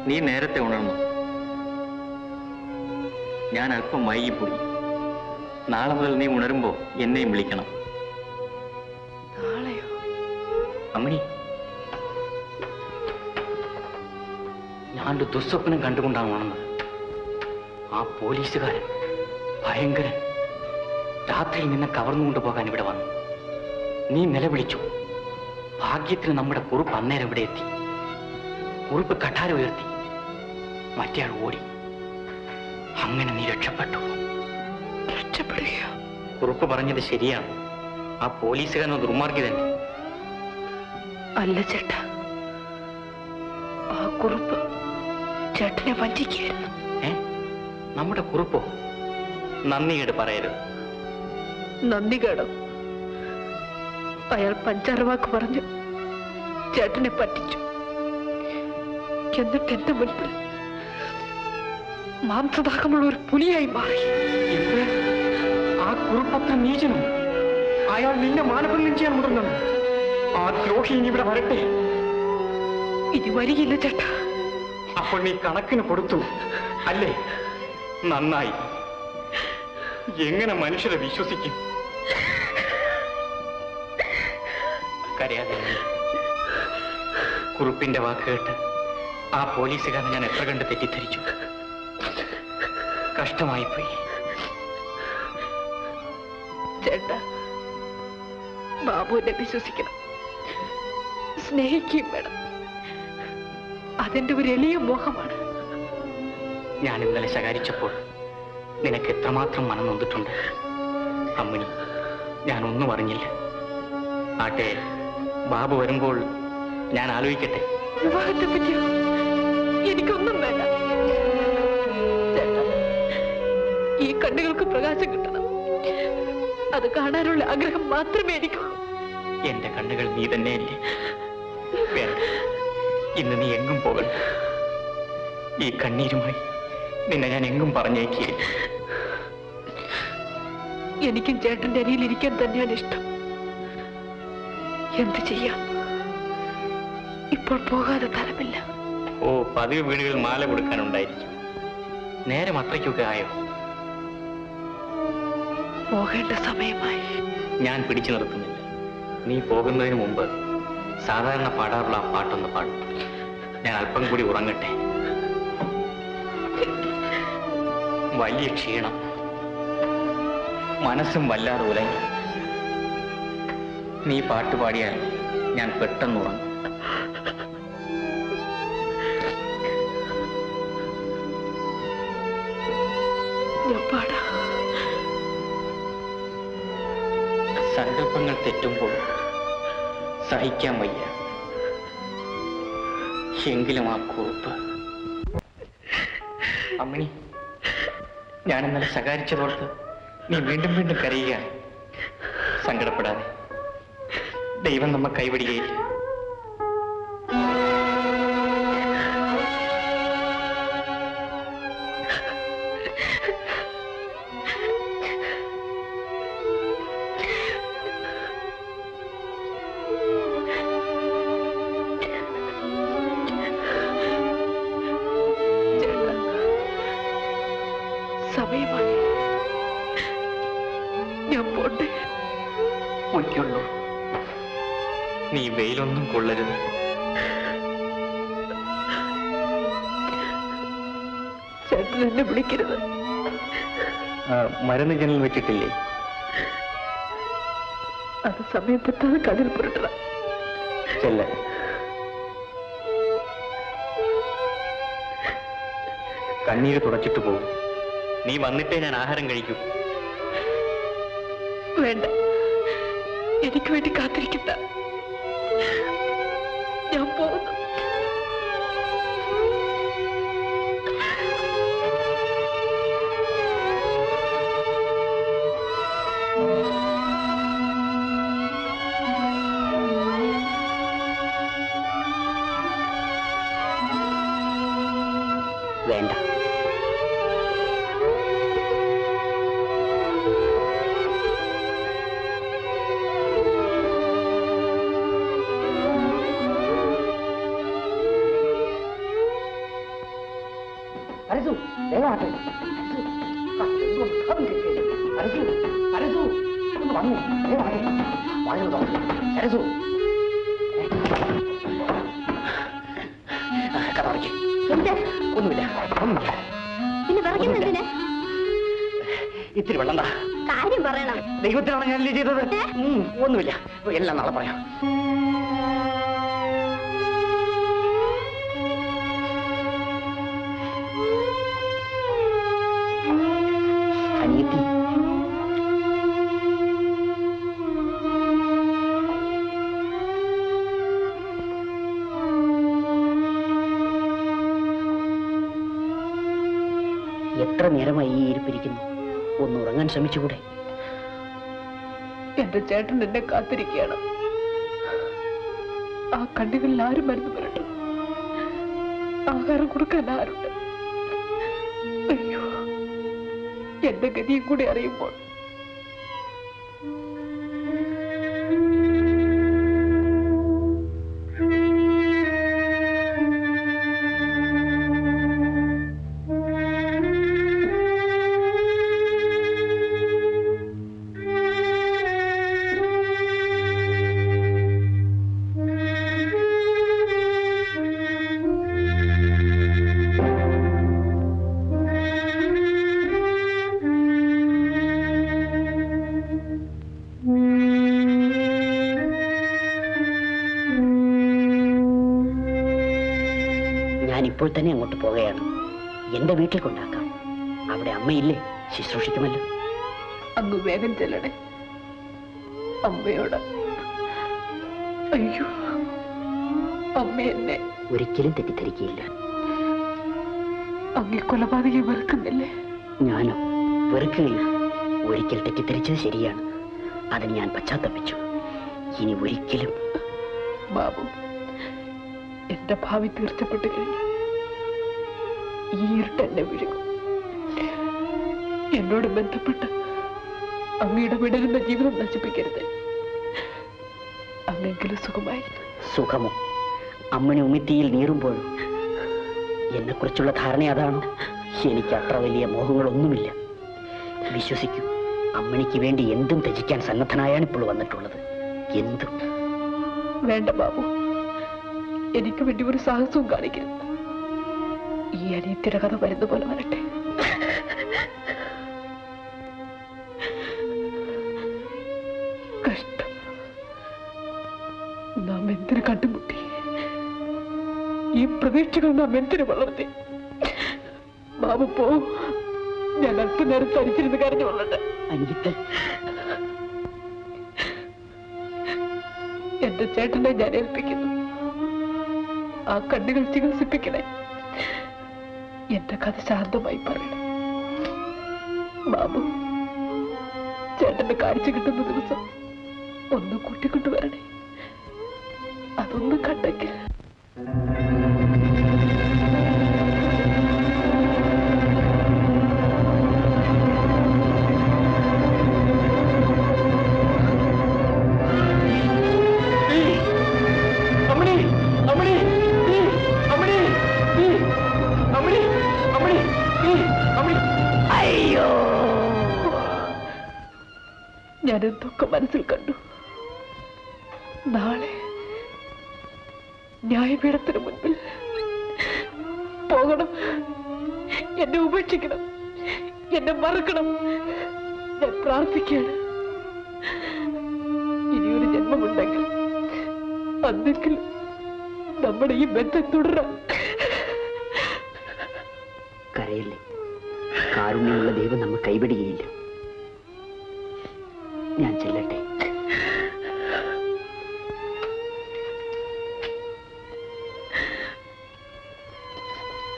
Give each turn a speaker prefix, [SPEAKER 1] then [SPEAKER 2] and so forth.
[SPEAKER 1] നീ നേരത്തെ ഉണർന്നു. ഞാൻ അല്പം വൈകിപ്പോയി. നാളെ മുതൽ നീ ഉണരുമ്പോ എന്നെയും വിളിക്കണം. അമ്മണി, ഞാനൊരു ദുസ്വപ്നം കണ്ടുകൊണ്ടാണ് ഉണർന്നത്. ആ പോലീസുകാരൻ ഭയങ്കരൻ രാത്രിയിൽ നിന്നെ കവർന്നുകൊണ്ടു പോകാൻ ഇവിടെ വന്നു. നീ നിലവിളിച്ചു. ഭാഗ്യത്തിന് നമ്മുടെ കുറുപ്പ് അന്നേരം ഇവിടെ എത്തി. കുറുപ്പ് കഠാര ഉയർത്തി, മറ്റേയാൾ ഓടി. അങ്ങനെ നീ രക്ഷപ്പെട്ടു. രക്ഷപ്പെടുകയോ? കുറുപ്പ് പറഞ്ഞത് ശരിയാണ്. ആ പോലീസുകാരൻ ദുർമാർഗി തന്നെ.
[SPEAKER 2] അല്ല ചേട്ടാ, ആ കുറുപ്പ് ചേട്ടനെ വഞ്ചിക്കുകയായിരുന്നു.
[SPEAKER 1] നമ്മുടെ കുറുപ്പോ? നന്ദികേട് പറയരുത്.
[SPEAKER 2] നന്ദികേടോ? അയാൾ പഞ്ചാര വാക്ക് പറഞ്ഞു ചേട്ടനെ പറ്റിച്ചു. എന്നിട്ട് എന്റെ മുൻപിൽ മാംസദാഹമുള്ള ഒരു പുലിയായി മാറി.
[SPEAKER 1] ആ കുറുപ്പത്ര നീചനും അയാൾ നിന്നെ മാനഭംഗം ചെയ്യാൻ മുതിർന്നു. ആ ദ്രോഹി ഇനി ഇവിടെ വരട്ടെ.
[SPEAKER 2] ഇനി വരികയില്ല ചേട്ടാ.
[SPEAKER 1] അപ്പോൾ നീ കണക്കിന് കൊടുത്തു അല്ലേ? നന്നായി. എങ്ങനെ മനുഷ്യരെ വിശ്വസിക്കും? കരയാതെ. കുറുപ്പിന്റെ വാക്ക് കേട്ട് ആ പോലീസുകാരൻ ഞാൻ എത്ര കണ്ട് തെറ്റിദ്ധരിച്ചു. കഷ്ടമായിപ്പോയി
[SPEAKER 2] ചേട്ടാ. ബാബുവിനെ വിശ്വസിക്കണം, സ്നേഹിക്കുകയും വേണം. അതെന്റെ ഒരു എളിയ മോഹമാണ്.
[SPEAKER 1] ഞാൻ ഇന്നലെ ശകാരിച്ചപ്പോൾ നിനക്ക് എത്രമാത്രം മനം നൊന്നിട്ടുണ്ട് അമ്മിണി. ഞാനൊന്നും അറിഞ്ഞില്ല. ആട്ടെ, ബാബു വരുമ്പോൾ ഞാൻ ആലോചിക്കട്ടെ.
[SPEAKER 2] വിവാഹത്തെ പറ്റിയോ? എനിക്കൊന്നും വേണ്ട ചേട്ടാ. ഈ കണ്ണുകൾക്ക് പ്രകാശം കിട്ടണം. അത് കാണാനുള്ള ആഗ്രഹം മാത്രമേ എനിക്കുള്ളൂ.
[SPEAKER 1] എന്റെ കണ്ണുകൾ നീ തന്നെയല്ലേ? വേണ്ട, ഇന്ന് നീ എങ്ങും പോകണ്ട. ഈ കണ്ണീരുമായി നിന്നെ ഞാൻ എങ്ങും പറഞ്ഞേക്കില്ല.
[SPEAKER 2] എനിക്കും ചേട്ടന്റെ അരിയിൽ ഇരിക്കാൻ തന്നെയാണ് ഇഷ്ടം. എന്ത് ചെയ്യാം, ഇപ്പോൾ പോകാതെ തരമില്ല.
[SPEAKER 1] ഓ, പതിവ് വീടുകളിൽ മാല കൊടുക്കാനുണ്ടായിരിക്കും. നേരം അത്രയ്ക്കൊക്കെ ആയോ?
[SPEAKER 2] പോകേണ്ട സമയമായി.
[SPEAKER 1] ഞാൻ പിടിച്ചു നിർത്തുന്നില്ല. നീ പോകുന്നതിന് മുമ്പ് സാധാരണ പാടാറുള്ള ആ പാട്ടൊന്ന് പാടും. ഞാൻ അല്പം കൂടി ഉറങ്ങട്ടെ. വലിയ ക്ഷീണം, മനസ്സും വല്ലാതെ ഉലങ്ങി. നീ പാട്ട് പാടിയാൽ ഞാൻ പെട്ടെന്ന് ഉറങ്ങും. സങ്കല്പങ്ങൾ തെറ്റുമ്പോൾ സഹിക്കാൻ വയ്യ. എങ്കിലും ആ കുറുപ്പ്. അമ്മിണി, ഞാൻ ഇന്നലെ ശകാരിച്ചതോർത്ത് നീ വീണ്ടും വീണ്ടും കരയുകയാണ്. സങ്കടപ്പെടാതെ. ദൈവം നമ്മെ കൈവിടുകയില്ല.
[SPEAKER 2] സമയമായി. ഞാൻ പോട്ടെ.
[SPEAKER 1] ഒക്കെയുള്ളൂ. നീ വെയിലൊന്നും കൊള്ളരുത്.
[SPEAKER 2] ചേട്ടൻ എന്നെ വിളിക്കരുത്.
[SPEAKER 1] മരുന്ന് ജനൽ വെച്ചിട്ടില്ലേ?
[SPEAKER 2] അത് സമയം തെറ്റാതെ കടൽ പുരട്ടണം.
[SPEAKER 1] ചെല്ല. കണ്ണീര് തുടച്ചിട്ട് പോകും. നീ വന്നിട്ടേ ഞാൻ ആഹാരം കഴിക്കൂ.
[SPEAKER 2] വേണ്ട, എനിക്ക് വേണ്ടി കാത്തിരിക്കണ്ട. ഞാൻ പോകുന്നു.
[SPEAKER 1] വേണ്ട.
[SPEAKER 3] അരസു വേഗമാട്ടെ അരസു അരസു ഒന്ന് വന്നു വേഗമാട്ടെ വായു അരസു കഥ അടയ്ക്ക് ഒന്നുമില്ല ഒന്നുമില്ല
[SPEAKER 4] പിന്നെ പറയുന്നതിന്
[SPEAKER 3] ഇത്തിരി വെള്ളം
[SPEAKER 4] കാര്യം പറയണം.
[SPEAKER 3] ദൈവത്തിനാണ് ഞാനല്ലേ ചെയ്തത്. ഒന്നുമില്ല, എല്ലാം നാളെ പറയാം. അനിയത്തി എത്ര നേരമായി ഈ ഇരിപ്പിരിക്കുന്നു? ഒന്ന് ഉറങ്ങാൻ ശ്രമിച്ചുകൂടെ?
[SPEAKER 2] എന്റെ ചേട്ടൻ എന്നെ കാത്തിരിക്കുകയാണ്. ആ കണ്ണുകളിൽ ആരും മരുന്ന് വരട്ടെ, ആഹാരം കൊടുക്കാൻ ആരുണ്ട്? അയ്യോ, എന്റെ ഗതിയും കൂടി അറിയുമ്പോൾ
[SPEAKER 3] ഇപ്പോൾ തന്നെ അങ്ങോട്ട് പോകുകയാണ്. എന്റെ വീട്ടിൽ കൊണ്ടാക്കാം. അവിടെ അമ്മയില്ലേ, ശുശ്രൂഷിക്കുമല്ലോ.
[SPEAKER 2] അങ്ങ് വേഗം ചെല്ലണേ അമ്മയോട്. അയ്യോ, അമ്മ എന്നെ
[SPEAKER 3] ഒരിക്കലും തെറ്റിദ്ധരിക്കുകയില്ല.
[SPEAKER 2] അങ്ങേ കൊലപാതകയെ വെറുക്കുന്നില്ലേ?
[SPEAKER 3] ഞാനോ? വെറുക്കുകയില്ല. ഒരിക്കൽ തെറ്റിദ്ധരിച്ചത് ശരിയാണ്. അതിന് ഞാൻ പശ്ചാത്തപിച്ചു. ഇനി ഒരിക്കലും.
[SPEAKER 2] ബാബു, എന്റെ ഭാവി തീർച്ചപ്പെട്ടു കഴിഞ്ഞു. ഈ ഇരുട്ട് എന്നെ വിഴുകും. എന്നോട് ബന്ധപ്പെട്ട് അങ്ങയുടെ വിടരുന്ന ജീവിതം നശിപ്പിക്കരുത്. അങ്ങെങ്കിലും സുഖമായി.
[SPEAKER 3] സുഖമോ? അമ്മനെ ഉമിത്തിയിൽ നീറുമ്പോഴും എന്നെക്കുറിച്ചുള്ള ധാരണ അതാണോ? എനിക്ക് അത്ര വലിയ മോഹങ്ങളൊന്നുമില്ല. വിശ്വസിക്കൂ, അമ്മണിക്ക് വേണ്ടി എന്തും ത്യജിക്കാൻ സന്നദ്ധനായാണ് ഇപ്പോൾ വന്നിട്ടുള്ളത്. എന്തും.
[SPEAKER 2] വേണ്ട ബാബു, എനിക്ക് വേണ്ടി ഒരു സാഹസവും കാണിക്കരുത്. ഈ അനിയത്തിയുടെ കഥ വരുന്ന പോലെ വരട്ടെ. കഷ്ടം, നാം എന്തിനു കണ്ടുമുട്ടി? ഈ പ്രതീക്ഷകൾ നാം എന്തിനു വളർത്തി? ബാബു പോ, ഞാൻ അല്പനേരം തരിച്ചിരുന്ന് കരഞ്ഞു കൊള്ളട്ടെ. എന്റെ ചേട്ടനെ ഞാൻ ഏൽപ്പിക്കുന്നു. ആ കണ്ണുകൾ ചികിത്സിപ്പിക്കണേ. എന്റെ കഥ ശാന്തമായി പറയണം. ബാബു, ചേട്ടന്റെ കാഴ്ച കിട്ടുന്ന ദിവസം ഒന്ന് കൂട്ടിക്കൊണ്ടുവരണേ. അതൊന്നും കണ്ടെങ്കിൽ ഞാനെന്തൊക്കെ മനസ്സിൽ കണ്ടു. നാളെ ന്യായപീഠത്തിന് മുൻപിൽ പോകണം. എന്നെ ഉപേക്ഷിക്കണം, എന്നെ മറക്കണം. ഞാൻ പ്രാർത്ഥിക്കുകയാണ്. ഇനിയൊരു ജന്മമുണ്ടെങ്കിൽ അന്നെങ്കിലും നമ്മുടെ ഈ ബന്ധം തുടരാം.
[SPEAKER 3] കരയല്ലേ, കാരുണ്യമുള്ള ദൈവം നമ്മെ കൈവിടുകയില്ല. ഞാൻ ചെല്ലട്ടെ.